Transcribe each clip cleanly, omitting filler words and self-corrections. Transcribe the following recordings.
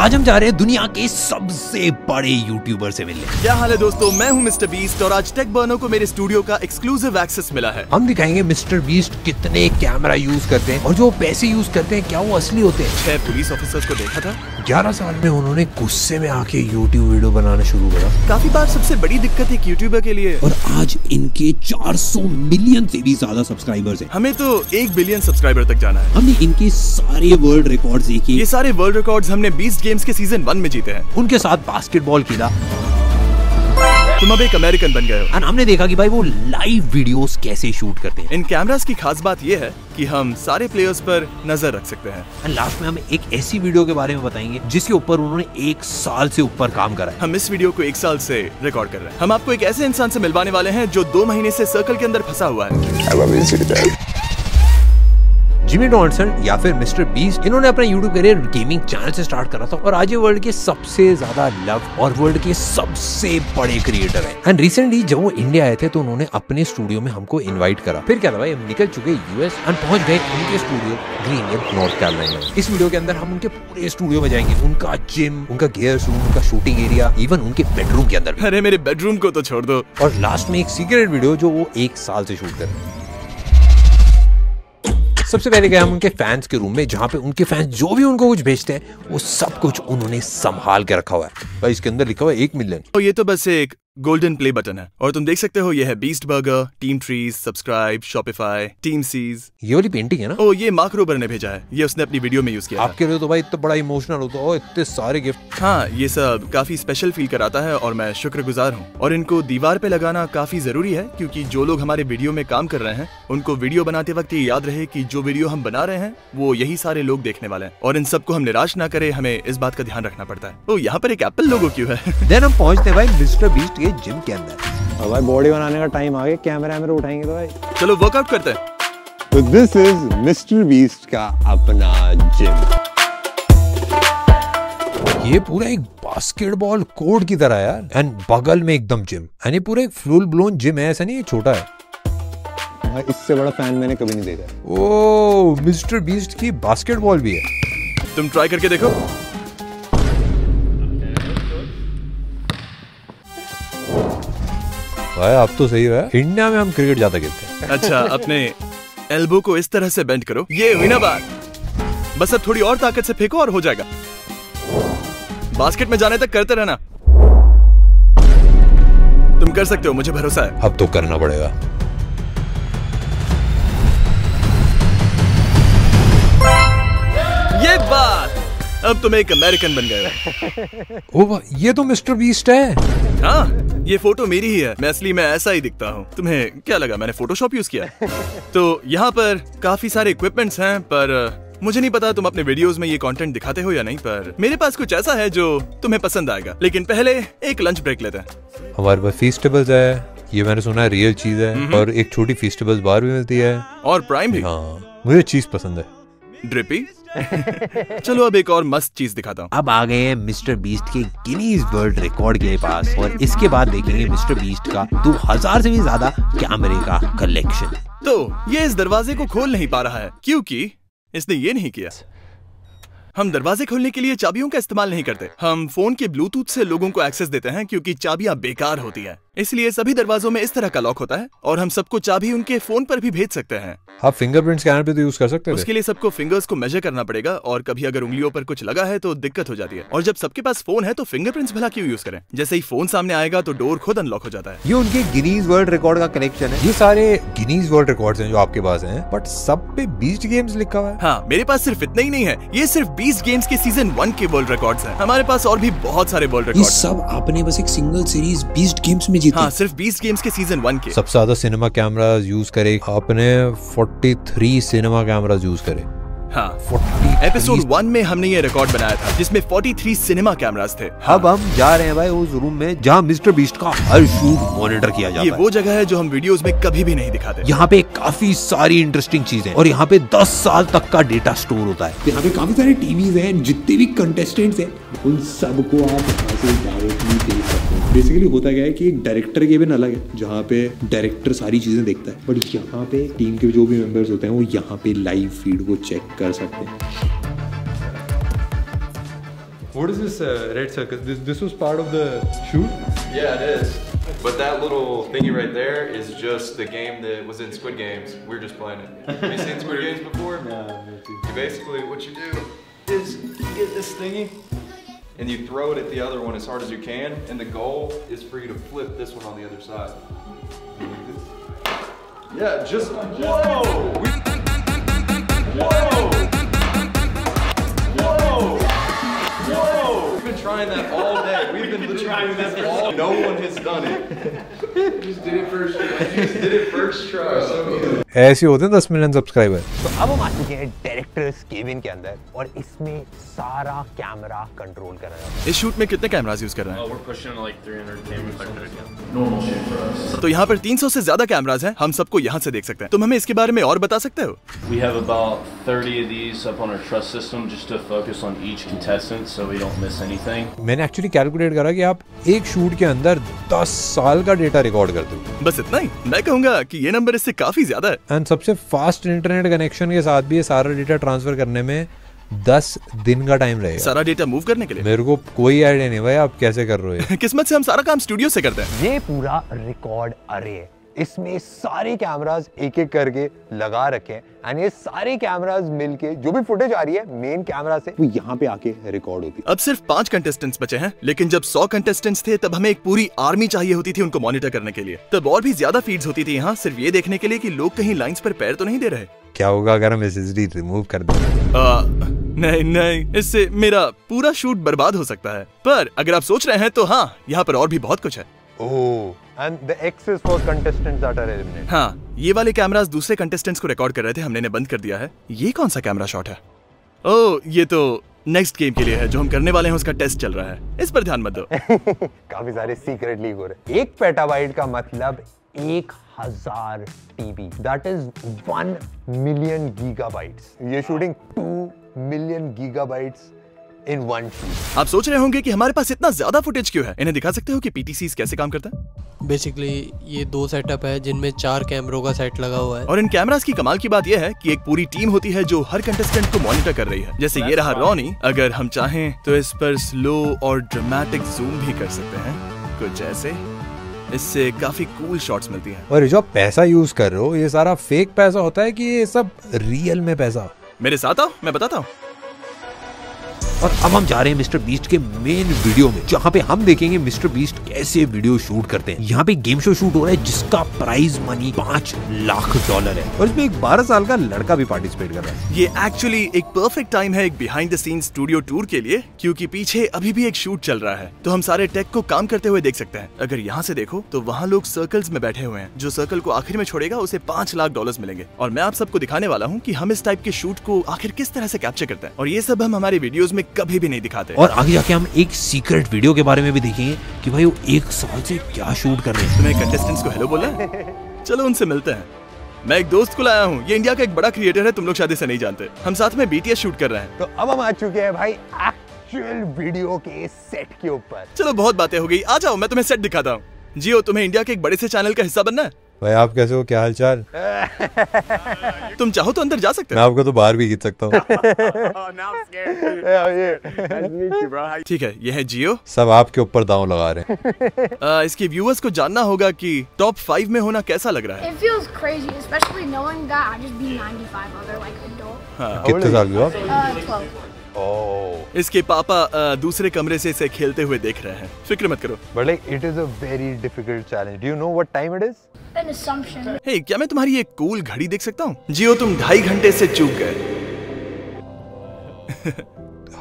आज हम जा रहे हैं दुनिया के सबसे बड़े यूट्यूबर से मिलने। क्या हाल है दोस्तों, मैं हूं मिस्टर बीस्ट और आज टेक बर्नो को मेरे स्टूडियो का एक्सक्लूसिव एक्सेस मिला है। हम दिखाएंगे मिस्टर बीस्ट कितने कैमरा यूज करते हैं और जो पैसे यूज करते हैं क्या वो असली होते हैं। 6 पुलिस ऑफिसर्स को देखा था। 11 साल में उन्होंने गुस्से में आके यूट्यूब वीडियो बनाना शुरू करा। काफी बार सबसे बड़ी दिक्कत एक यूट्यूबर के लिए, और आज इनके 400 मिलियन से भी ज्यादा सब्सक्राइबर्स हैं। हमें तो 1 बिलियन सब्सक्राइबर तक जाना है। हमने इनके सारे वर्ल्ड रिकॉर्ड्स देखे। ये सारे वर्ल्ड रिकॉर्ड्स हमने बीस्ट गेम्स के सीजन 1 में जीते हैं। उनके साथ बास्केटबॉल खेला। तुम अब एक अमेरिकन बन गए हो। और हमने देखा कि भाई वो लाइव वीडियोस कैसे शूट करते हैं। इन कैमरास की खास बात ये है कि हम सारे प्लेयर्स पर नजर रख सकते हैं। और लास्ट में हम एक ऐसी वीडियो के बारे में बताएंगे जिसके ऊपर उन्होंने 1 साल से ऊपर काम करा है। हम इस वीडियो को 1 साल से रिकॉर्ड कर रहे हैं। हम आपको एक ऐसे इंसान से मिलवाने वाले हैं जो 2 महीने से सर्कल के अंदर फंसा हुआ है। जिमी डॉनल्सन या फिर मिस्टर बीस्ट, इन्होंने अपना यूट्यूब करियर गेमिंग चैनल से स्टार्ट करा था और आज ये वर्ल्ड के सबसे ज्यादा लव और वर्ल्ड के सबसे बड़े क्रिएटर हैं। एंड रिसेंटली जब वो इंडिया आए थे तो उन्होंने अपने स्टूडियो में हमको इनवाइट करा। फिर क्या था भाई, हम निकल चुके यूएस और पहुंच गए उनके स्टूडियो ग्रीनवुड नॉर्थ कैरोलिना। इस वीडियो के अंदर हम उनके पूरे स्टूडियो में जाएंगे, उनका जिम, उनका गियर रूम, उनका शूटिंग एरिया, इवन उनके बेडरूम के अंदर। अरे मेरे बेडरूम को तो छोड़ दो। और लास्ट में एक सीक्रेट वीडियो जो वो 1 साल से शूट कर रहे हैं। सबसे पहले गए हम उनके फैंस के रूम में, जहाँ पे उनके फैंस जो भी उनको कुछ भेजते हैं वो सब कुछ उन्होंने संभाल के रखा हुआ है। भाई इसके अंदर लिखा हुआ है 1 मिलियन। और ये तो बस एक गोल्डन प्ले बटन है और तुम देख सकते हो ये है Beast Burger, Team Trees, subscribe, Shopify, Team Seas. ये वाली पेंटिंग है ना? ओ ये मार्क रोबर ने भेजा है, ये उसने अपनी वीडियो में यूज किया। आपके लिए तो भाई इतना बड़ा इमोशनल होता है, इतने सारे गिफ्ट। हाँ, ये सब काफी स्पेशल फील कराता है और मैं शुक्रगुजार हूँ। और इनको दीवार पे लगाना काफी जरूरी है क्योंकि जो लोग हमारे वीडियो में काम कर रहे हैं उनको वीडियो बनाते वक्त ये याद रहे कि जो वीडियो हम बना रहे हैं वो यही सारे लोग देखने वाले हैं और इन सबको हम निराश ना करे, हमें इस बात का ध्यान रखना पड़ता है। ओ यहाँ पर एक एप्पल लोगो क्यों है? देन हम पहुंचते भाई मिस्टर बीस्ट के जिम के अंदर। और भाई बॉडी बनाने का टाइम आ गया, कैमरा उठाएंगे तो भाई चलो वर्कआउट करते हैं। तो दिस इज मिस्टर बीस्ट का अपना जिम। ये पूरा एक बास्केटबॉल कोर्ट की तरह है यार, एंड बगल में एकदम जिम। एंड ये पूरा एक फुल ब्लोन जिम है, ऐसा नहीं है छोटा है। भाई इससे बड़ा फैन मैंने कभी नहीं देखा। ओ मिस्टर बीस्ट की बास्केटबॉल भी है। तुम ट्राई करके देखो। भाई आप तो सही है, इंडिया में हम क्रिकेट ज्यादा खेलते हैं। अच्छा, अपने एल्बो को इस तरह से बेंड करो, ये हुई ना बात। बस अब थोड़ी और ताकत से फेंको और हो जाएगा। बास्केट में जाने तक करते रहना। तुम कर सकते हो, मुझे भरोसा है। अब तो करना पड़ेगा। ये बात, अब तुम एक अमेरिकन बन गए हो। ओ ये तो मिस्टर बीस्ट है। हाँ, ये फोटो मेरी ही है। मैं असली में ऐसा ही दिखता हूँ। तुम्हें क्या लगा मैंने फोटोशॉप यूज किया? तो यहाँ पर काफी सारे इक्विपमेंट्स हैं, पर मुझे नहीं पता तुम अपने वीडियोस में ये कंटेंट दिखाते हो या नहीं, पर मेरे पास कुछ ऐसा है जो तुम्हें पसंद आएगा। लेकिन पहले एक लंच ब्रेक लेते हैं। हमारे पास फीस्टेबल्स है, ये मैंने सुना है रियल चीज है, और एक छोटी फीस्टेबल्स बार भी मिलती है और प्राइम भी। हाँ, मुझे चीज पसंद है। ड्रिपी। चलो अब एक और मस्त चीज दिखाता हूँ। अब आ गए हैं मिस्टर बीस्ट के गिनीज वर्ल्ड रिकॉर्ड के पास और इसके बाद देखेंगे मिस्टर बीस्ट का 2000 से भी ज्यादा कैमरे का कलेक्शन। तो ये इस दरवाजे को खोल नहीं पा रहा है क्योंकि इसने ये नहीं किया। हम दरवाजे खोलने के लिए चाबियों का इस्तेमाल नहीं करते। हम फोन के ब्लूटूथ से लोगों को एक्सेस देते हैं क्योंकि चाबियां बेकार होती हैं। इसलिए सभी दरवाजों में इस तरह का लॉक होता है और हम सबको चाबी उनके फोन पर भी भेज सकते हैं। आप फिंगरप्रिंट स्कैनर पे तो यूज कर सकते हैं। उसके लिए सबको फिंगर्स को मेजर करना पड़ेगा और कभी अगर उंगलियों पर कुछ लगा है तो दिक्कत हो जाती है। और जब सबके पास फोन है तो फिंगरप्रिंट्स भला क्यों यूज करें? जैसे ही फोन सामने आएगा तो डोर खुद अनलॉक हो जाता है। ये उनके गिनीज वर्ल्ड रिकॉर्ड का कलेक्शन है। ये सारे गिनीज वर्ल्ड रिकॉर्ड्स हैं जो आपके पास हैं, बट सब पे बीस्ट गेम्स लिखा हुआ है। हाँ, मेरे पास सिर्फ इतना ही नहीं है, ये सिर्फ 20 गेम्स के सीजन 1 के वर्ल्ड रिकॉर्ड्स हैं। हमारे पास और भी बहुत सारे वर्ल्ड रिकॉर्ड। सब आपने बस एक सिंगल सीरीज बीस्ट गेम्स में जीती। हाँ, सिर्फ 20 गेम्स के सीजन 1 के। सबसे ज्यादा सिनेमा कैमरास यूज करे आपने, 43 सिनेमा कैमरास यूज करे। हाँ, 43। एपिसोड 1 में हमने ये रिकॉर्ड बनाया था जिसमें 43 सिनेमा कैमरास थे। हाँ। अब हम जा रहे हैं भाई उस रूम में जहाँ मिस्टर बीस्ट का हर शूट मॉनिटर किया जाता है। ये वो जगह है जो हम वीडियोस में कभी भी नहीं दिखाते। यहाँ पे काफी सारी इंटरेस्टिंग चीजें और यहाँ पे 10 साल तक का डेटा स्टोर होता है। यहाँ पे काफी सारे टीवीज हैं, जितने भी कंटेस्टेंट्स हैं उन सबको आप यहाँ से डायरेक्टली देख सकते हैं। बेसिकली होता क्या है कि एक डायरेक्टर केबिन अलग है जहाँ पे डायरेक्टर सारी चीजें देखता है, बट यहाँ पे टीम के जो भी मेंबर्स होते हैं वो यहाँ पे लाइव फीड को चेक कर सकते हैं। What is this red circle? This was part of the shoot? Yeah, it is. But that little thingy right there is just the game that was in Squid Games. We're just playing it. Have you seen Squid Games before? No. You basically, what you do is you get this thingy and you throw it at the other one as hard as you can, and the goal is for you to flip this one on the other side. Yeah, just whoa! We've been trying that all day. We've been trying this all. No one has done it. Just did it first try. Just did it first try. So ऐसे होते हैं 10 million subscriber. तो अब हम आ चुके हैं directors cabin के अंदर और इसमें सारा कैमरा कंट्रोल कर रहा है। इस शूट में कितने कैमरास यूज कर रहे हैं? We're pushing like 300 cameras. Normal shoot for us. तो यहाँ पर 300 से ज्यादा कैमरास हैं, हम सबको यहाँ से देख सकते हैं। तुम हमें इसके बारे में और बता सकते हो? We have about 30 of these up on our trust system just to focus on each contestant so we don't miss anything. मैंने एक्चुअली कैलकुलेट करा कि आप एक शूट के अंदर 10 साल का डेटा रिकॉर्ड करते हो। बस इतना ही? मैं कहूँगा कि ये नंबर इससे काफी ज्यादा है। एंड सबसे फास्ट इंटरनेट कनेक्शन के साथ भी ये सारा डेटा ट्रांसफर करने में 10 दिन का टाइम रहेगा। सारा डेटा मूव करने के लिए? मेरे को कोई आइडिया नहीं भाई आप कैसे कर रहे हो। किस्मत से हम सारा काम स्टूडियो से करते हैं। ये पूरा रिकॉर्ड अरे है, इसमें सारे कैमरास एक एक करके लगा रखे हैं एंड ये सारे कैमरास मिलके जो भी फुटेज आ रही है मेन कैमरा से वो यहाँ पे आके रिकॉर्ड होती है। अब सिर्फ 5 कंटेस्टेंट्स बचे हैं, लेकिन जब 100 कंटेस्टेंट्स थे तब हमें एक पूरी आर्मी चाहिए होती थी उनको मॉनिटर करने के लिए। तब और भी ज्यादा फीड्स होती थी यहाँ, सिर्फ ये देखने के लिए कि लोग कहीं लाइंस पर पैर तो नहीं दे रहे। क्या होगा अगर हम एसएसडी रिमूव कर दें? नहीं, इससे मेरा पूरा शूट बर्बाद हो सकता है। पर अगर आप सोच रहे हैं तो हाँ, यहाँ पर और भी बहुत कुछ है। and the X is for contestants that are eliminated. हाँ, ये वाले कैमरास दूसरे कंटेस्टेंट्स को रिकॉर्ड कर रहे थे, हमने इन्हें बंद कर दिया है। ये कौन सा कैमरा शॉट है? ओह, ये तो नेक्स्ट गेम के लिए है जो हम करने वाले हैं, उसका टेस्ट चल रहा है, इस पर ध्यान मत दो। काफी सारे सीक्रेट लीक हो रहे हैं। 1 पेटाबाइट का मतलब 1000 TB, that is 1 million gigabytes. ये shooting 2 million gigabytes in one shoot. आप सोच रहे होंगे कि हमारे पास इतना ज्यादा फुटेज क्यों है? इन्हें दिखा सकते हो कि पीटीसीज कैसे काम करता है? बेसिकली ये 2 सेटअप है जिनमें 4 कैमरों का सेट लगा हुआ है। और इन कैमरास की कमाल की बात यह है कि एक पूरी टीम होती है जो हर कंटेस्टेंट को मॉनिटर कर रही है। जैसे ये रहा रॉनी, अगर हम चाहें तो इस पर स्लो और ड्रामेटिक जूम भी कर सकते हैं, कुछ ऐसे। इससे काफी कूल शॉट्स मिलती हैं। और जो आप पैसा यूज कर रहे हो ये सारा फेक पैसा होता है कि ये सब रियल में पैसा? मेरे साथ आओ, मैं बताता हूँ। और अब हम जा रहे हैं मिस्टर बीस्ट के मेन वीडियो में, जहाँ पे हम देखेंगे मिस्टर बीस्ट कैसे वीडियो शूट करते हैं। यहाँ पे गेम शो शूट हो रहा है जिसका प्राइज मनी $5 लाख है और इसमें एक 12 साल का लड़का भी पार्टिसिपेट कर रहा है। ये एक्चुअली एक परफेक्ट टाइम है एक behind the scene studio tour के लिए, क्योंकि पीछे अभी भी एक शूट चल रहा है, तो हम सारे टेक को काम करते हुए देख सकते हैं। अगर यहाँ से देखो तो वहाँ लोग सर्कल्स में बैठे हुए हैं। जो सर्कल को आखिर में छोड़ेगा उसे $5 लाख मिलेंगे। और मैं आप सबको दिखाने वाला हूँ कि हम इस टाइप के शूट को आखिर किस तरह से कैप्चर करते हैं, और ये सब हम हमारे वीडियोस में कभी भी नहीं दिखाते। और आगे जाके हम एक सीक्रेट वीडियो के बारे में भी देखेंगे कि भाई वो 1 साल से क्या शूट कर रहे हैं। तुम्हें कंटेस्टेंट्स को हेलो बोलना है? चलो उनसे मिलते हैं। मैं एक दोस्त को लाया हूँ, ये इंडिया का एक बड़ा क्रिएटर है, तुम लोग शायद इसे नहीं जानते। हम साथ में BTS शूट कर रहे हैं। तो अब हम आ चुके हैं भाई एक्चुअल वीडियो के सेट के ऊपर। चलो बहुत बातें हो गई, आ जाओ मैं तुम्हें सेट दिखाता हूँ। जियो, तुम्हें इंडिया के एक बड़े से चैनल का हिस्सा बनना है। भाई आप कैसे हो, क्या हालचाल? तुम चाहो तो अंदर जा सकते मैं आपको तो बाहर भी खींच सकता हूँ। ठीक है, ये है जियो। सब आपके ऊपर दांव लगा रहे हैं। इसके व्यूअर्स को जानना होगा कि टॉप 5 में होना कैसा लग रहा है। It feels crazy, especially knowing that I just beat 95 other like adult. कितने साल के हो आप? 12. इसके पापा दूसरे कमरे से इसे खेलते हुए देख रहे हैं। फिक्र मत करो। But like it is a very difficult challenge. Do you know what time it is? An assumption. हे, क्या मैं तुम्हारी एक कूल घड़ी देख सकता हूँ? जियो, तुम 2.5 घंटे से चूक गए।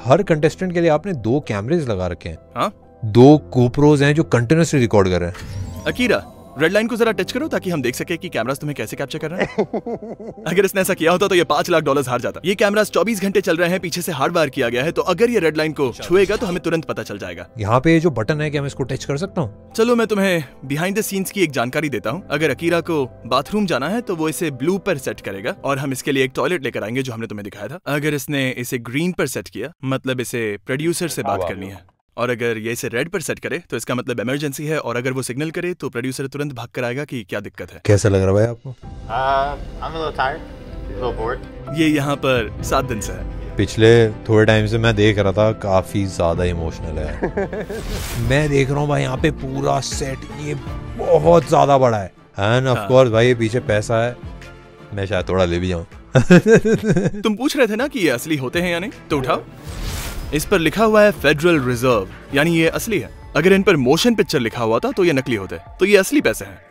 हर कंटेस्टेंट के लिए आपने 2 कैमरेज लगा रखे हैं। हाँ? 2 GoPros हैं जो कंटिन्यूअसली रिकॉर्ड कर रहे हैं। अकीरा, रेड लाइन को जरा टच करो ताकि हम देख सके कि कैमरास तुम्हें कैसे कैप्चर कर रहे हैं। अगर इसने ऐसा किया होता तो ये $5 लाख हार जाता। ये कैमरास 24 घंटे चल रहे हैं, पीछे से हार्ड वायर किया गया है, तो अगर ये रेड लाइन को छुएगा तो हमें तुरंत पता चल जाएगा। यहाँ पे जो बटन है क्या मैं इसको टच कर सकता हूँ? चलो मैं तुम्हें बिहाइंड द सीन्स की एक जानकारी देता हूँ। अगर अकीरा को बाथरूम जाना है तो वो इसे ब्लू पर सेट करेगा, और हम इसके लिए एक टॉयलेट लेकर आएंगे जो हमने तुम्हें दिखाया था। अगर इसने इसे ग्रीन पर सेट किया, मतलब इसे प्रोड्यूसर से बात करनी है, और अगर ये इसे रेड पर सेट करे तो इसका मतलब इमरजेंसी है, और अगर वो सिग्नल करे तो प्रोड्यूसर तुरंत भाग कर आएगा कि क्या दिक्कत है। कैसा लग रहा है भाई आपको? I'm a little tired. ये यहाँ पर 7 दिन से है। पिछले थोड़े टाइम से मैं देख रहा था, काफी ज्यादा इमोशनल है। मैं देख रहा हूँ भाई यहाँ पे पूरा सेट ये बहुत ज्यादा बड़ा है एंड ऑफ कोर्स भाई ये पीछे पैसा है, मैं शायद थोड़ा ले भी जाऊँ। तुम पूछ रहे थे ना कि ये असली होते हैं या नहीं, तो उठाओ। इस पर लिखा हुआ है फेडरल रिजर्व, यानी ये असली है। अगर इन पर मोशन पिक्चर लिखा हुआ था तो ये नकली होते, तो ये असली पैसे हैं।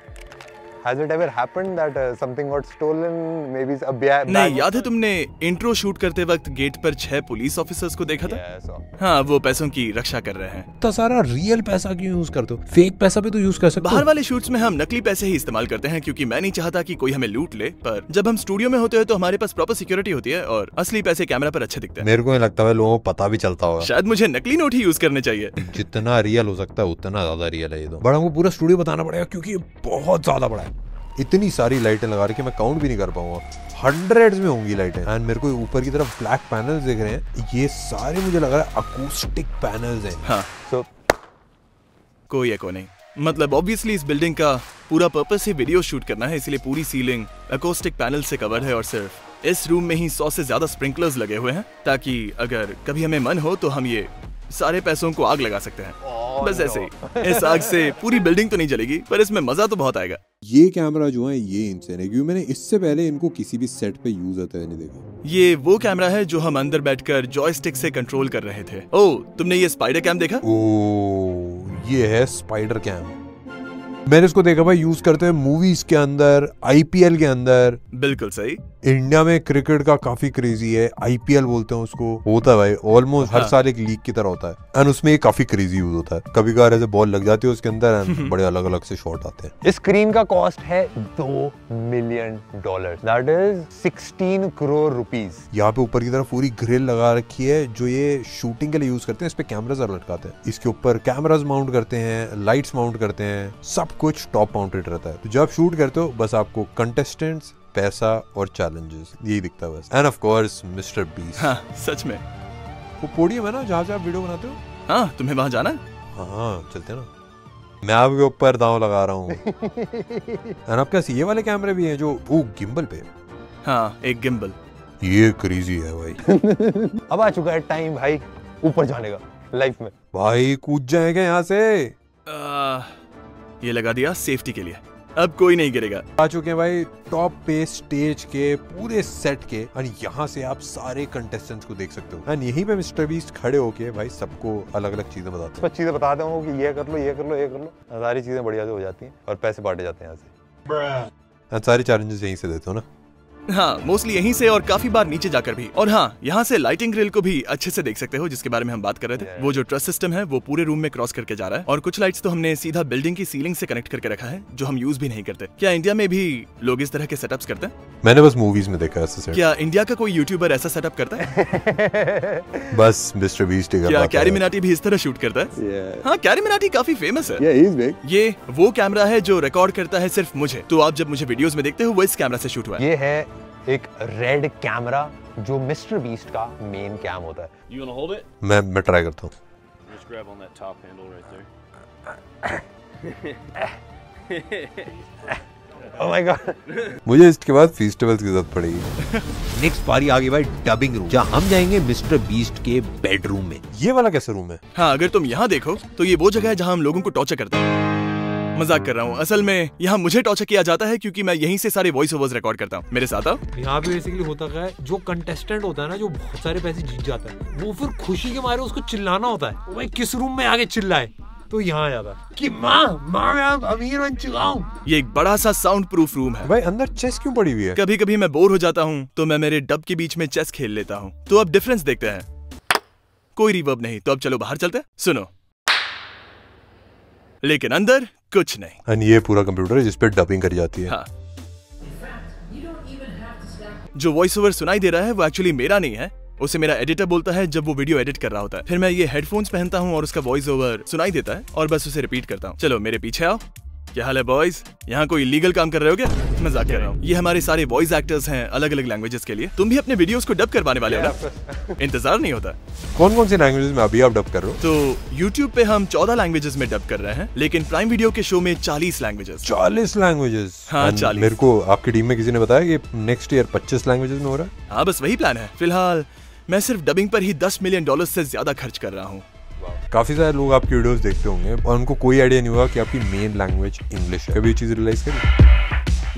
Has it ever happened that something got stolen? Maybe a bag? नहीं, याद है तुमने इंट्रो शूट करते वक्त गेट पर 6 पुलिस ऑफिसर्स को देखा था? Yes. हाँ, वो पैसों की रक्षा कर रहे हैं। तो सारा रियल पैसा क्यों यूज करते हो? फेक पैसा भी तो यूज कर सकते हो। बाहर वाले शूट्स में हम नकली पैसे ही इस्तेमाल करते हैं क्योंकि मैं नहीं चाहता कि कोई हमें लूट ले, पर जब हम स्टूडियो में होते हैं तो हमारे पास प्रॉपर सिक्योरिटी होती है और असली पैसे कैमरा पर अच्छे दिखते हैं। मेरे को नहीं लगता है लोगों को पता भी चलता होगा। शायद मुझे नकली नोट ही यूज करने चाहिए। जितना रियल हो सकता है उतना ज्यादा रियल है ये तो। बड़ा हमको पूरा स्टूडियो बताना पड़ेगा क्योंकि ये बहुत ज्यादा बड़ा है। इतनी सारी लाइटें लगा रही कि मैं काउंट भी नहीं कर पाऊंगा, हंड्रेड्स में होंगी लाइटें। एंड मेरे को ऊपर की तरफ ब्लैक पैनल्स दिख रहे हैं, ये सारे मुझे लग रहा है अकूस्टिक पैनल्स हैं। हाँ, So कोई एको नहीं। मतलब ऑब्वियसली इस बिल्डिंग का पूरा पर्पस ही वीडियो शूट करना है, इसलिए पूरी सीलिंग अकोस्टिक पैनल से कवर है और सिर्फ इस रूम में ही 100 से ज्यादा स्प्रिंकलर्स लगे हुए हैं ताकि अगर कभी हमें मन हो तो हम ये सारे पैसों को आग लगा सकते हैं। बस ऐसे ही। इस आग से पूरी बिल्डिंग तो नहीं जलेगी, पर इसमें मजा तो बहुत आएगा। ये कैमरा जो है ये इनसेन है क्योंकि मैंने इससे पहले इनको किसी भी सेट पे यूज होते हुए नहीं देखा। ये वो कैमरा है जो हम अंदर बैठकर जॉयस्टिक से कंट्रोल कर रहे थे। ओह, तुमने ये स्पाइडर कैम देखा? ओह, ये है स्पाइडर कैम। मैंने इसको देखा भाई यूज करते हैं मूवीज के अंदर, आईपीएल के अंदर। बिल्कुल सही। इंडिया में क्रिकेट का काफी क्रेजी है, आईपीएल बोलते हैं उसको, होता है भाई ऑलमोस्ट हर साल एक लीग की तरह होता है एंड उसमें ये काफी क्रेजी यूज होता है। कभी कभार ऐसे बॉल लग जाती है उसके अंदर एंड बड़े अलग अलग से शॉट आते हैं। इस स्क्रीन का कॉस्ट है $2 million, that is 16 crore rupees. यहाँ पे ऊपर की तरफ पूरी ग्रिल लगा रखी है जो ये शूटिंग के लिए यूज करते हैं। इस पे कैमरास लटकाते हैं, इसके ऊपर कैमरास माउंट करते हैं, लाइट्स माउंट करते हैं, सब कुछ टॉप माउंटेड रहता है। तो जब शूट करते हो बस आपको कंटेस्टेंट्स, पैसा और चैलेंजेस यही दिखता है बस। End of course mister beast. हाँ, सच में। वो पोडियम है ना जहाँ से आप वीडियो बनाते हो? हाँ, तुम्हें वहाँ जाना है? हाँ, चलते हैं ना। मैं आपके ऊपर दांव लगा रहा हूँ। एंड आपके पास ये वाले कैमरे भी हैं जो गिम्बल पे? हाँ, एक गिम्बल। ये क्रेजी है भाई। अब आ चुका है टाइम भाई ऊपर जाने का लाइफ में। भाई कूद जाएगा यहाँ से। ये लगा दिया सेफ्टी के लिए, अब कोई नहीं गिरेगा। आ चुके हैं भाई टॉप पे स्टेज के पूरे सेट के और यहाँ से आप सारे कंटेस्टेंट्स को देख सकते हो एंड यहीं पे मिस्टर बीस्ट खड़े होके भाई सबको अलग अलग चीजें बताते हैं। चीजें बताते हो कि ये कर लो, ये कर लो, ये कर लो, सारी चीजें बढ़िया से हो जाती हैं और पैसे बांटे जाते हैं यहाँ से। सारे चैलेंजेस यहीं से देते हो ना? हाँ, मोस्टली यहीं से और काफी बार नीचे जाकर भी। और हाँ, यहाँ से लाइटिंग ग्रिल को भी अच्छे से देख सकते हो जिसके बारे में हम बात कर रहे थे। वो जो ट्रस सिस्टम है वो पूरे रूम में क्रॉस करके जा रहा है और कुछ लाइट्स तो हमने सीधा बिल्डिंग की सीलिंग से कनेक्ट करके रखा है जो हम यूज भी नहीं करते। क्या इंडिया में भी लोग इस तरह के सेटअप्स करते हैं? मैंने बस मूवीज में देखा है। क्या इंडिया का कोई यूट्यूबर ऐसा सेटअप करता है? बस मिस्टर बीस्ट। क्या कैरी मिनाटी भी इस तरह शूट करता है? हाँ, कैरी मिनाटी काफी फेमस है। ये वो कैमरा है जो रिकॉर्ड करता है सिर्फ मुझे, तो आप जब मुझे वीडियोस में देखते हो वो इस कैमरा से शूट हुआ है। ये है एक रेड कैमरा जो मिस्टर बीस्ट का मेन कैम होता है। You wanna hold it? मैं ट्राई करता हूँ। Just grab on that top handle right there. Oh my God. मुझे इसके बाद फेस्टिवल्स की जरूरत पड़ेगी। नेक्स्ट बारी आ गई भाई डबिंग रूम, जहाँ हम जाएंगे मिस्टर बीस्ट के बेडरूम में। ये वाला कैसा रूम है? हाँ, अगर तुम यहाँ देखो तो ये वो जगह है जहाँ हम लोगों को टॉर्चर करते हैं। मजाक कर रहा हूँ, असल में यहाँ मुझे टॉर्चर किया जाता है क्योंकि मैं यहीं से सारे वॉइस ओवर्स रिकॉर्ड करता हूँ। मेरे साथ आओ। यहाँ पे बेसिकली होता क्या है, जो कंटेस्टेंट होता है ना, जो बहुत सारे पैसे जीत जाता है, वो फिर खुशी के मारे उसको चिल्लाना होता है, भाई किस रूम में आगे चिल्लाए, तो यहाँ आ जाता है कि माँ मैं अमीर बन चुका हूँ। ये एक बड़ा सा साउंड प्रूफ रूम है। भाई अंदर चेस क्यों पड़ी हुई है? कभी कभी मैं बोर हो जाता हूँ तो मैं मेरे डब के बीच में चेस खेल लेता हूँ। तो अब डिफरेंस देखते हैं। कोई रिवर्ब नहीं, तो अब चलो बाहर चलते हैं। सुनो, लेकिन अंदर कुछ नहीं। और ये पूरा कंप्यूटर है जिसपे डबिंग करी जाती है। हाँ। जो वॉइस ओवर सुनाई दे रहा है वो एक्चुअली मेरा नहीं है, उसे मेरा एडिटर बोलता है जब वो वीडियो एडिट कर रहा होता है। फिर मैं ये हेडफोन्स पहनता हूँ और उसका वॉइस ओवर सुनाई देता है और बस उसे रिपीट करता हूँ। चलो मेरे पीछे आओ। क्या हाल है बॉयज? यहाँ कोई इलीगल काम कर रहे हो क्या? मजाक कर रहा हूँ। ये हमारे सारे वॉइस एक्टर्स हैं अलग अलग लैंग्वेजेस के लिए। तुम भी अपने वीडियोस को डब करवाने वाले हो ना? इंतजार नहीं होता? कौन कौन सी लैंग्वेजेस में अभी आप डब कर रहे हो? तो YouTube पे हम 14 लैंग्वेजेस में डब कर रहे हैं, लेकिन प्राइम वीडियो के शो में 40 लैंग्वेजेस। 40 लैंग्वेजेस? हाँ 40। मेरे को आपकी टीम में किसी ने बताया कि नेक्स्ट ईयर 25 लैंग्वेजेस में हो रहा है। हाँ बस वही प्लान है। फिलहाल मैं सिर्फ डबिंग पर ही $10 मिलियन से ज्यादा खर्च कर रहा हूँ। काफी सारे लोग आपकी वीडियोस देखते होंगे और उनको कोई आइडिया नहीं होगा कि आपकी मेन लैंग्वेज इंग्लिश है। कभी ये चीज रियलाइज करी?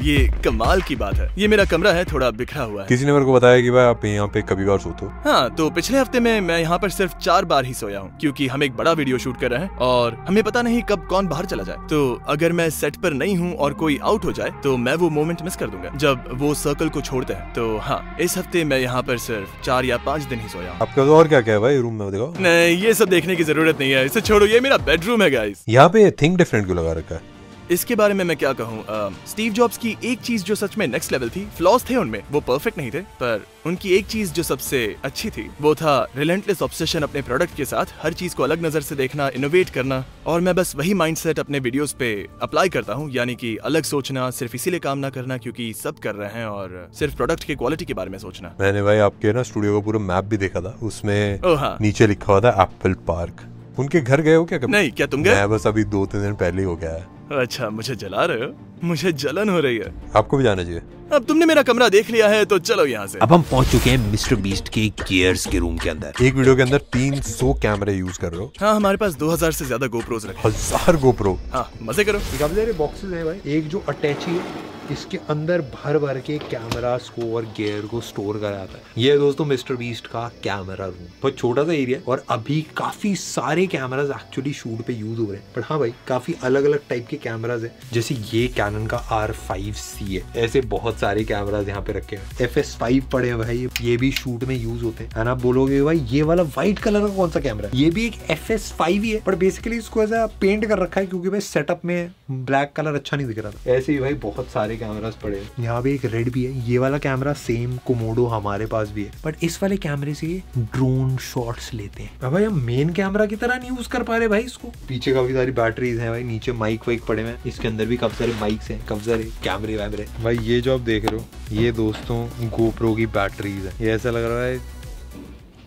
ये कमाल की बात है। ये मेरा कमरा है, थोड़ा बिखरा हुआ है। किसी ने मेरे को बताया कि भाई आप यहाँ पे कभी बार सोते हो? हाँ, तो पिछले हफ्ते में मैं यहाँ पर सिर्फ 4 बार ही सोया हूँ, क्योंकि हम एक बड़ा वीडियो शूट कर रहे हैं और हमें पता नहीं कब कौन बाहर चला जाए। तो अगर मैं सेट पर नहीं हूँ और कोई आउट हो जाए तो मैं वो मोमेंट मिस कर दूंगा जब वो सर्कल को छोड़ते हैं। तो हाँ, इस हफ्ते मैं यहाँ पर सिर्फ 4 या 5 दिन ही सोया हूँ। आपका और क्या क्या है भाई रूम में? देखो नहीं, ये सब देखने की जरूरत नहीं है, इसे छोड़ो। ये मेरा बेडरूम है गाइस। यहाँ पे थिंक डिफरेंट क्यों लगा रखा है? इसके बारे में मैं क्या कहूँ। स्टीव जॉब्स की एक चीज जो सच में नेक्स्ट लेवल थी, फ्लॉज थे उनमें, वो परफेक्ट नहीं थे, पर उनकी एक चीज जो सबसे अच्छी थी वो था रिलेंटलेस ऑब्सेशन अपने प्रोडक्ट के साथ, हर चीज को अलग नजर से देखना, इनोवेट करना। और मैं बस वही माइंडसेट अपने वीडियोस पे अप्लाई करता हूँ, यानी कि अलग सोचना, सिर्फ इसीलिए काम ना करना क्योंकि सब कर रहे हैं, और सिर्फ प्रोडक्ट की क्वालिटी के बारे में सोचना। मैंने भाई आपके ना स्टूडियो का पूरा मैप भी देखा था, उसमें हाँ। नीचे लिखा हुआ था एप्पल पार्क। उनके घर गए हो क्या कभी? नहीं, क्या तुम गए? मैं बस अभी 2-3 दिन पहले ही हो गया है। अच्छा, मुझे जला रहे हो? मुझे जलन हो रही है। आपको भी जाना चाहिए। अब तुमने मेरा कमरा देख लिया है तो चलो यहाँ से। अब हम पहुंच चुके हैं मिस्टर बीस्ट के गियर्स के रूम के अंदर। एक वीडियो के अंदर 300 कैमरे यूज कर रहे हो? हाँ, हमारे पास 2000 से ज्यादा गोप्रोज रखे। 1000 गोप्रो? हाँ, मजे करो। काफी सारे बॉक्सेस हैं भाई। एक जो अटैची है, इसके अंदर भर भर के कैमरास को और गियर को स्टोर करा जाता है। ये दोस्तों मिस्टर बीस्ट का कैमरा रूम। बहुत छोटा सा एरिया और अभी काफी सारे कैमरास एक्चुअली शूट पे यूज हो रहे हैं। पर हाँ भाई, काफी अलग अलग टाइप के कैमरास है। जैसे ये कैनन का R5C है। ऐसे बहुत सारे कैमरास यहाँ पे रखे हैं। FS5 पड़े हैं भाई, ये भी शूट में यूज होते हैं। आप बोलोगे भाई ये वाला व्हाइट कलर का कौन सा कैमरा है? ये भी एक FS5 ही है, पर बेसिकली इसको ऐसा पेंट कर रखा है क्योंकि भाई सेटअप में ब्लैक कलर अच्छा नहीं दिख रहा था। ऐसे ही भाई बहुत सारे कैमरास पड़े हैं। यहाँ पे एक रेड भी है। ये वाला कैमरा सेम कोमोडो हमारे पास भी है, बट इस वाले कैमरे से ड्रोन शॉट्स लेते हैं। अब भाई हम मेन कैमरा की तरह नहीं यूज कर पा रहे भाई इसको। पीछे काफी सारी बैटरीज हैं भाई, नीचे माइक वाइक पड़े हैं, इसके अंदर भी काफी सारे माइक्स हैं, काफी सारे कैमरे वैमरे। भाई ये जो आप देख रहे हो, ये दोस्तों गोप्रो की बैटरीज है। ये ऐसा लग रहा है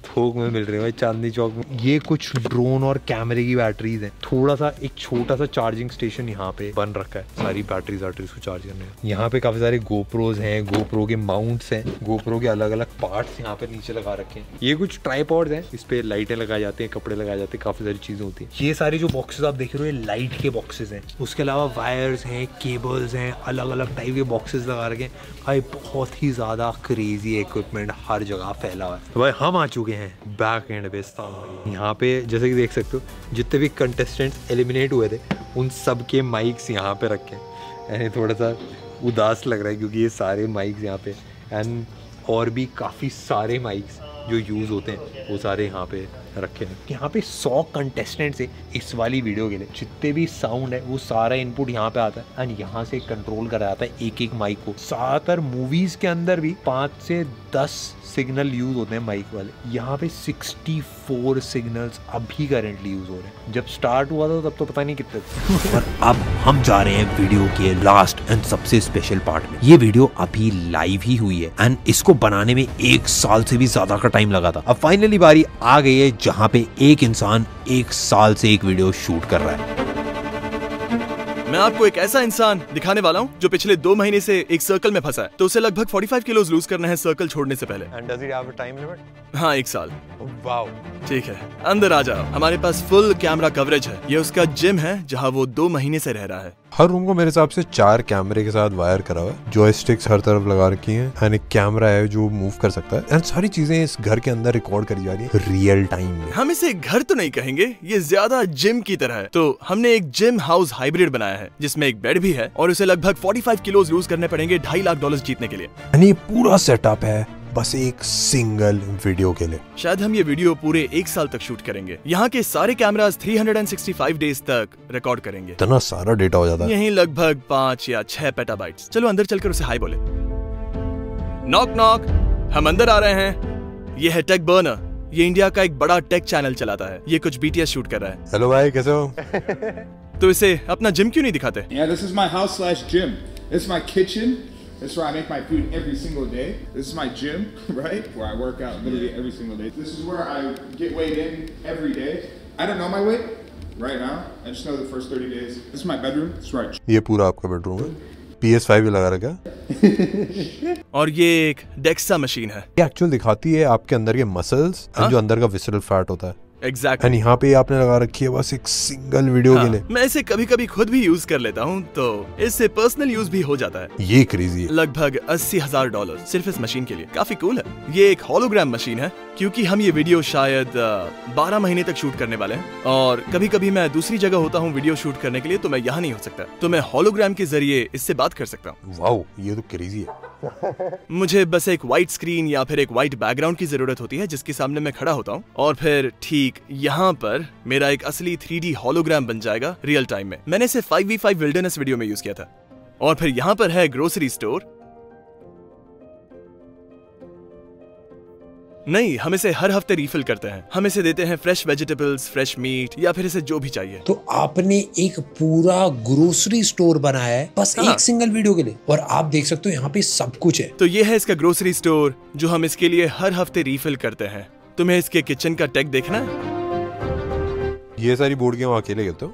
थोक में मिल रहे हैं भाई, चांदनी चौक में। ये कुछ ड्रोन और कैमरे की बैटरीज हैं। थोड़ा सा एक छोटा सा चार्जिंग स्टेशन यहाँ पे बन रखा है, सारी बैटरीज को चार्ज करने का। यहाँ पे काफी सारे गोप्रोज हैं, गोप्रो के माउंट्स हैं, गोप्रो के अलग अलग पार्ट्स यहाँ पे नीचे लगा रखे हैं। ये कुछ ट्राइपॉड्स हैं, इस पे लाइटें लगाई जाती हैं, कपड़े लगाए जाते हैं, काफी सारी चीजें होती है। ये सारे जो बॉक्सेस आप देख रहे हो, ये लाइट के बॉक्सेस हैं। उसके अलावा वायर्स हैं, केबल्स हैं, अलग अलग टाइप के बॉक्सेस लगा रखे हैं। भाई बहुत ही ज्यादा क्रेजी इक्विपमेंट हर जगह फैला हुआ है। तो भाई हम आ चुके हैं बैक एंड पे स्थान। यहाँ पे जैसे कि देख सकते हो, जितने भी कंटेस्टेंट्स एलिमिनेट हुए थे उन सब के माइक्स यहाँ पे रखे हैं। यानी थोड़ा सा उदास लग रहा है क्योंकि ये सारे माइक्स यहाँ पे एंड और भी काफ़ी सारे माइक्स जो यूज़ होते हैं वो सारे यहाँ पे रखे हैं। यहाँ पे 100 कंटेस्टेंट्स है इस वाली वीडियो के लिए। जितने भी साउंड है वो सारा इनपुट यहाँ पे आता है एंड यहाँ से कंट्रोल करा जाता है एक एक माइक को। ज़्यादातर मूवीज के अंदर भी 5 से 10 सिग्नल यूज होते हैं माइक वाले। यहाँ पे 64 सिग्नल्स अभी करेंटली यूज हो रहे हैं। जब स्टार्ट हुआ था तब तो पता नहीं कितने थे। और अब हम जा रहे हैं वीडियो के लास्ट एंड सबसे स्पेशल पार्ट में। ये वीडियो अभी लाइव ही हुई है एंड इसको बनाने में 1 साल से भी ज्यादा का टाइम लगा था। अब फाइनली बारी आ गई है जहाँ पे एक इंसान 1 साल से एक वीडियो शूट कर रहा है। मैं आपको एक ऐसा इंसान दिखाने वाला हूँ जो पिछले 2 महीने से एक सर्कल में फंसा है। तो उसे लगभग 45 किलोज लूज करना है सर्कल छोड़ने से पहले। And does it have a time limit? हाँ, 1 साल। Wow. ठीक है, अंदर आ जाओ। हमारे पास फुल कैमरा कवरेज है। ये उसका जिम है जहाँ वो 2 महीने से रह रहा है। हर रूम को मेरे हिसाब से 4 कैमरे के साथ वायर करा हुआ है। जॉयस्टिक्स हर तरफ लगा रखी हैं एंड एक कैमरा है जो मूव कर सकता है एंड सारी चीजें इस घर के अंदर रिकॉर्ड करी जा रही है रियल टाइम में। हम इसे घर तो नहीं कहेंगे, ये ज्यादा जिम की तरह है। तो हमने एक जिम हाउस हाइब्रिड बनाया है जिसमें एक बेड भी है और उसे लगभग 45 किलोज लूज करने पड़ेंगे $2.5 लाख जीतने के लिए। यानी ये पूरा सेटअप है बस एक सिंगल वीडियो के लिए। शायद हम ये वीडियो पूरे 1 साल तक शूट करेंगे। यहाँ के सारे कैमरास 365 डेज तक रिकॉर्ड करेंगे। इतना सारा डेटा हो जाता है। यही लगभग 5 या 6 पेटाबाइट्स। चलो अंदर चलकर उसे हाई बोले। नॉक नॉक, हम अंदर आ रहे हैं। ये है टेक बर्नर। ये इंडिया का एक बड़ा टेक चैनल चलाता है। ये कुछ BTS शूट कर रहा है। हेलो भाई, कैसे हो? तो इसे अपना जिम क्यों नहीं दिखाते? Yeah, this is my house/gym. This is my kitchen. This is where I make my food every single day. This is my gym, right? Where I work out literally every single day. This is where I get weighed in every day. I don't know my weight right now. I just know the first 30 days. This is my bedroom. This is where I... ये पूरा आपका bedroom है। PS5 भी लगा रखा है। और ये एक डेक्सा मशीन है। ये एक्चुअल दिखाती है आपके अंदर के मसल्स और जो अंदर का विसरल फैट होता है। Exactly. एंड यहाँ पे आपने लगा रखी है बस एक सिंगल वीडियो के लिए। मैं इसे कभी कभी खुद भी यूज कर लेता हूँ, तो इससे पर्सनल यूज भी हो जाता है। ये क्रेजी है। लगभग $80,000 सिर्फ इस मशीन के लिए। काफी कूल है। ये एक होलोग्राम मशीन है, क्योंकि हम ये वीडियो शायद 12 महीने तक शूट करने वाले हैं, और कभी कभी मैं दूसरी जगह होता हूँ वीडियो शूट करने के लिए, तो मैं यहाँ नहीं हो सकता, तो मैं होलोग्राम के जरिए इससे बात कर सकता हूँ। वाओ, ये तो क्रेजी है। मुझे बस एक व्हाइट स्क्रीन या फिर एक व्हाइट बैकग्राउंड की जरूरत होती है, जिसके सामने मैं खड़ा होता हूँ, और फिर ठीक यहाँ पर मेरा एक असली 3D होलोग्राम बन जाएगा रियल टाइम में। मैंने इसे 5v5 विल्डरनेस वीडियो में यूज किया था। और फिर यहाँ पर है ग्रोसरी स्टोर। नहीं, हम इसे हर हफ्ते रिफिल करते हैं। हम इसे देते हैं फ्रेश वेजिटेबल्स, फ्रेश मीट, या फिर इसे जो भी चाहिए। तो आपने एक पूरा ग्रोसरी स्टोर बनाया है बस एक सिंगल वीडियो के लिए, और आप देख सकते हो यहाँ पे सब कुछ है। तो ये है इसका ग्रोसरी स्टोर, जो हम इसके लिए हर हफ्ते रिफिल करते हैं। तुम्हें इसके किचन का टेक देखना है? ये सारी बोर्ड गेम अकेले खेलते हो?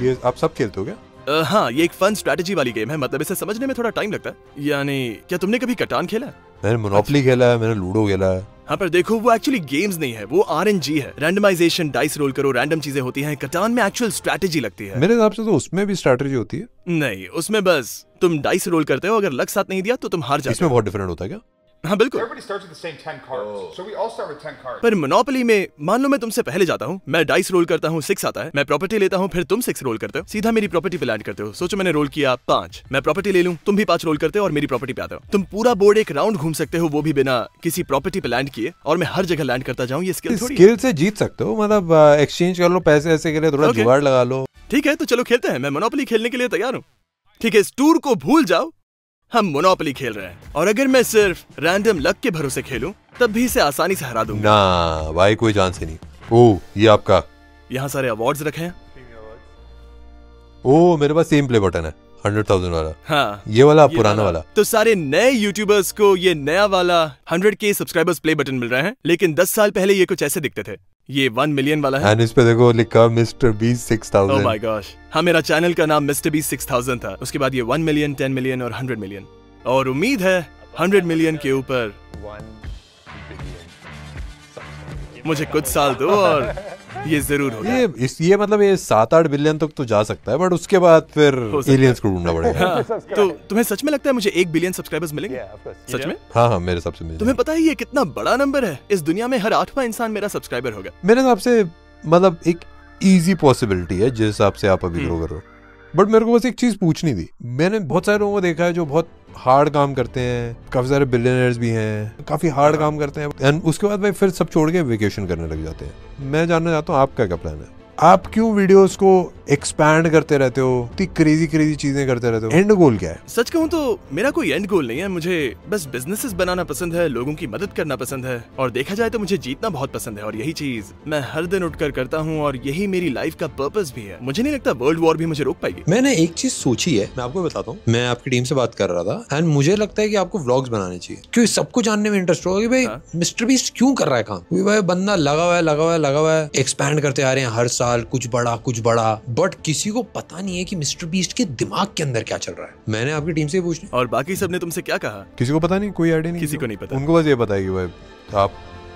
ये आप सब खेलते हो क्या? हाँ, ये एक फन स्ट्रेटेजी वाली गेम है, मतलब इसे समझने में थोड़ा टाइम लगता है। यानी क्या तुमने कभी कटान खेला? मैंने मोनोपोली खेला है, मैंने लूडो खेला है। हाँ, पर देखो वो एक्चुअली गेम्स नहीं है, वो RNG है। रैंडमाइजेशन, डाइस रोल करो, रैंडम चीजें होती हैं। कटान में एक्चुअल स्ट्रेटेजी लगती है। मेरे हिसाब से तो उसमें भी स्ट्रेटेजी होती है। नहीं, उसमें बस तुम डाइस रोल करते हो, अगर लक साथ नहीं दिया तो तुम हार जाते हो। इसमें बहुत डिफरेंट होता है क्या? हाँ बिल्कुल। पर मोनोपोली में मान लो मैं तुमसे पहले जाता हूँ, मैं डाइस रोल करता हूँ, 6 आता है, मैं प्रॉपर्टी लेता हूँ, फिर तुम 6 रोल करते हो, सीधा मेरी प्रॉपर्टी पे लैंड करते हो। सोचो मैंने रोल किया 5, मैं प्रॉपर्टी ले लूँ, तुम भी 5 रोल करते हो और मेरी प्रॉपर्टी पे आते हो। तुम पूरा बोर्ड एक राउंड घूम सकते हो, वो भी बिना किसी प्रॉपर्टी पे लैंड किए, और मैं हर जगह लैंड करता जाऊँ। ये स्किल से जीत सकते हो, मतलब एक्सचेंज कर लो पैसे ऐसे के लिए, थोड़ा जुगाड़ लगा लो। ठीक है, तो चलो खेलते हैं। मैं मोनोपोली खेलने के लिए तैयार हूँ। ठीक है, इस टूर को भूल जाओ, हम मोनोपोली खेल रहे हैं। और अगर मैं सिर्फ रैंडम लक के भरोसे खेलूं, तब भी इसे आसानी से हरा दूंगा। ना भाई, कोई चांस ही नहीं। ओह, ये आपका। यहाँ सारे अवार्ड्स रखे हैं। ओह, मेरे पास सेम प्ले बटन है, 100,000 वाला। हाँ, ये वाला पुराना वाला। तो सारे नए यूट्यूबर्स को ये नया वाला 100K सब्सक्राइबर्स प्ले बटन मिल रहे हैं, लेकिन 10 साल पहले ये कुछ ऐसे दिखते थे। ये 1 मिलियन वाला है। एंड इस पे देखो लिखा mister beast 6000। Oh my gosh. हाँ, मेरा चैनल का नाम मिस्टर बीस्ट 6000 था। उसके बाद ये 1 मिलियन, 10 मिलियन और 100 मिलियन। और उम्मीद है 100 मिलियन के ऊपर मुझे कुछ साल दो और ये जरूर होगा। ये मतलब ये 7-8 बिलियन तक तो जा सकता है, बट उसके बाद फिर एलियंस को ढूंढना पड़ेगा। हाँ, तो तुम्हें सच में लगता है मुझे 1 बिलियन सब्सक्राइबर्स मिलेंगे? सच में? हाँ, मेरे हिसाब से मिलेंगे। तुम्हें पता है ये कितना बड़ा नंबर है? इस दुनिया में हर 8वां इंसान मेरा सब्सक्राइबर होगा। मेरे हिसाब से मतलब एक इजी पॉसिबिलिटी है जिस हिसाब से आप अभी ग्रो करो। बट मेरे को बस एक चीज पूछनी थी। मैंने बहुत सारे लोगों को देखा है जो बहुत हार्ड काम करते हैं, काफी सारे बिलियनर्स भी हैं, काफी हार्ड काम करते हैं, एंड उसके बाद भाई फिर सब छोड़ के वेकेशन करने लग जाते हैं। मैं जानना चाहता हूँ आपका क्या प्लान है? आप क्यों वीडियोस को एक्सपैंड करते रहते हो, इतनी क्रेजी चीजें करते रहते हो? एंड गोल क्या है? सच कहूँ तो मेरा कोई एंड गोल नहीं है। मुझे बस बिजनेसेस बनाना पसंद है, लोगों की मदद करना पसंद है, और देखा जाए तो मुझे जीतना बहुत पसंद है, और यही चीज मैं हर दिन उठकर करता हूँ, और यही मेरी लाइफ का पर्पस भी है। मुझे नहीं लगता वर्ल्ड वॉर भी मुझे रोक पाएगी। मैंने एक चीज सोची है, मैं आपको बताता हूँ। मैं आपकी टीम से बात कर रहा था, एंड मुझे लगता है कि आपको व्लॉग्स बनाने चाहिए, क्योंकि सबको जानने में इंटरेस्ट होगा कि भाई मिस्टर बीस्ट क्यों कर रहा है काम। भाई बंदा लगा हुआ है, एक्सपैंड करते आ रहे हैं हर साल, कुछ बड़ा, बट किसी को पता नहीं है कि मिस्टर बीस्ट के दिमाग के अंदर क्या चल रहा है। मैंने आपकी टीम से पूछना। और बाकी सब ने तुमसे क्या कहा? किसी को पता नहीं, कोई आइडिया नहीं, किसी को नहीं पता। उनको बस ये पता है कि भाई आप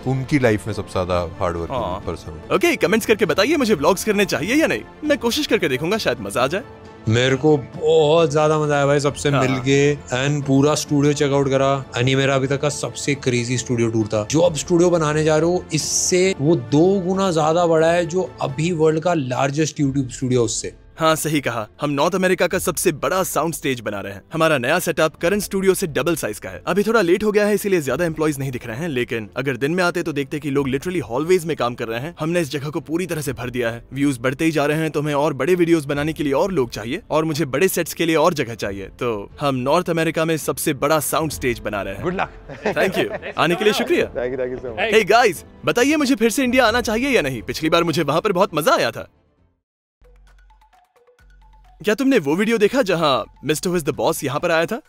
उनकी लाइफ में सबसे ज्यादा हार्ड वर्किंग पर्सन हो। ओके, कमेंट्स करके बताइए मुझे व्लॉग्स करने चाहिए या नहीं। मैं कोशिश करके देखूंगा, शायद मजा आ जाए। मेरे को बहुत ज्यादा मजा आया भाई सबसे मिलके, एंड पूरा स्टूडियो चेकआउट करा। एंड ये मेरा अभी तक का सबसे क्रेजी स्टूडियो टूर था। जो अब स्टूडियो बनाने जा रहे हो, इससे वो 2 गुना ज्यादा बड़ा है जो अभी वर्ल्ड का लार्जेस्ट यूट्यूब स्टूडियो उससे। हाँ, सही कहा। हम नॉर्थ अमेरिका का सबसे बड़ा साउंड स्टेज बना रहे हैं। हमारा नया सेटअप करंट स्टूडियो से डबल साइज का है। अभी थोड़ा लेट हो गया है, इसीलिए ज्यादा एम्प्लॉइज नहीं दिख रहे हैं, लेकिन अगर दिन में आते तो देखते कि लोग लिटरली हॉलवेज में काम कर रहे हैं। हमने इस जगह को पूरी तरह से भर दिया है। व्यूज बढ़ते ही जा रहे हैं, तो हमें और बड़े वीडियोस बनाने के लिए और लोग चाहिए, और मुझे बड़े सेट्स के लिए और जगह चाहिए। तो हम नॉर्थ अमेरिका में सबसे बड़ा साउंड स्टेज बना रहे हैं। Good luck. थैंक यू, आने के लिए शुक्रिया। Thank you so much. Hey guys, बताइए मुझे फिर से इंडिया आना चाहिए या नहीं? पिछली बार मुझे वहां पर बहुत मजा आया था। क्या तुमने वो वीडियो देखा जहां mister who is the boss यहाँ पर आया था?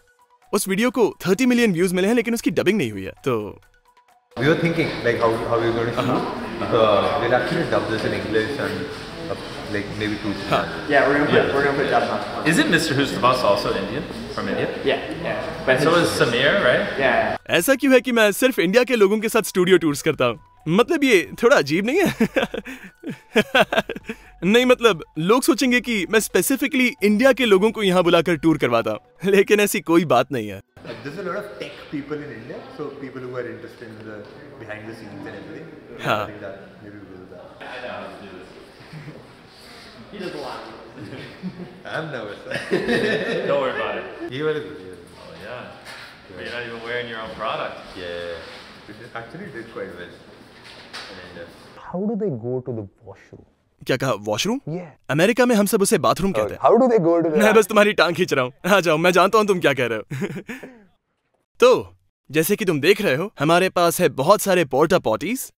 उस वीडियो को 30 मिलियन व्यूज मिले हैं, लेकिन उसकी डबिंग नहीं हुई है। तो We were thinking like how we're going to shoot. We'll actually dub this in English and like maybe 2. Yeah, we're gonna put dubs on. Isn't Mr. Who's the Boss also Indian from India? Yeah. But so is Samir, right? Yeah. ऐसा क्यों है कि मैं सिर्फ India के लोगों के साथ स्टूडियो टूर्स करता हूँ? मतलब ये थोड़ा अजीब नहीं है? नहीं, मतलब लोग सोचेंगे कि मैं स्पेसिफिकली इंडिया के लोगों को यहाँ बुलाकर टूर करवाता हूँ, लेकिन ऐसी कोई बात नहीं है। There's a lot of tech people in India, so people who are interested in the behind the scenes and everything. हाँ. I think that maybe we'll do that. I know how to do this. He does a lot. I'm nervous. Don't worry about it. He will do it. Oh yeah. But you're not even wearing your own product. Yeah. It actually did quite well. How do they go to the washroom? क्या कहा? Washroom? Yeah. America में हम सब उसे bathroom कहते हैं। How do they go to the? मैं बस तुम्हारी टांग खींच रहा हूँ। आ जाओ, मैं जानता हूँ तुम क्या कह रहे हो। तो जैसे कि तुम देख रहे हो, हमारे पास है बहुत सारे पोर्टा पॉटीज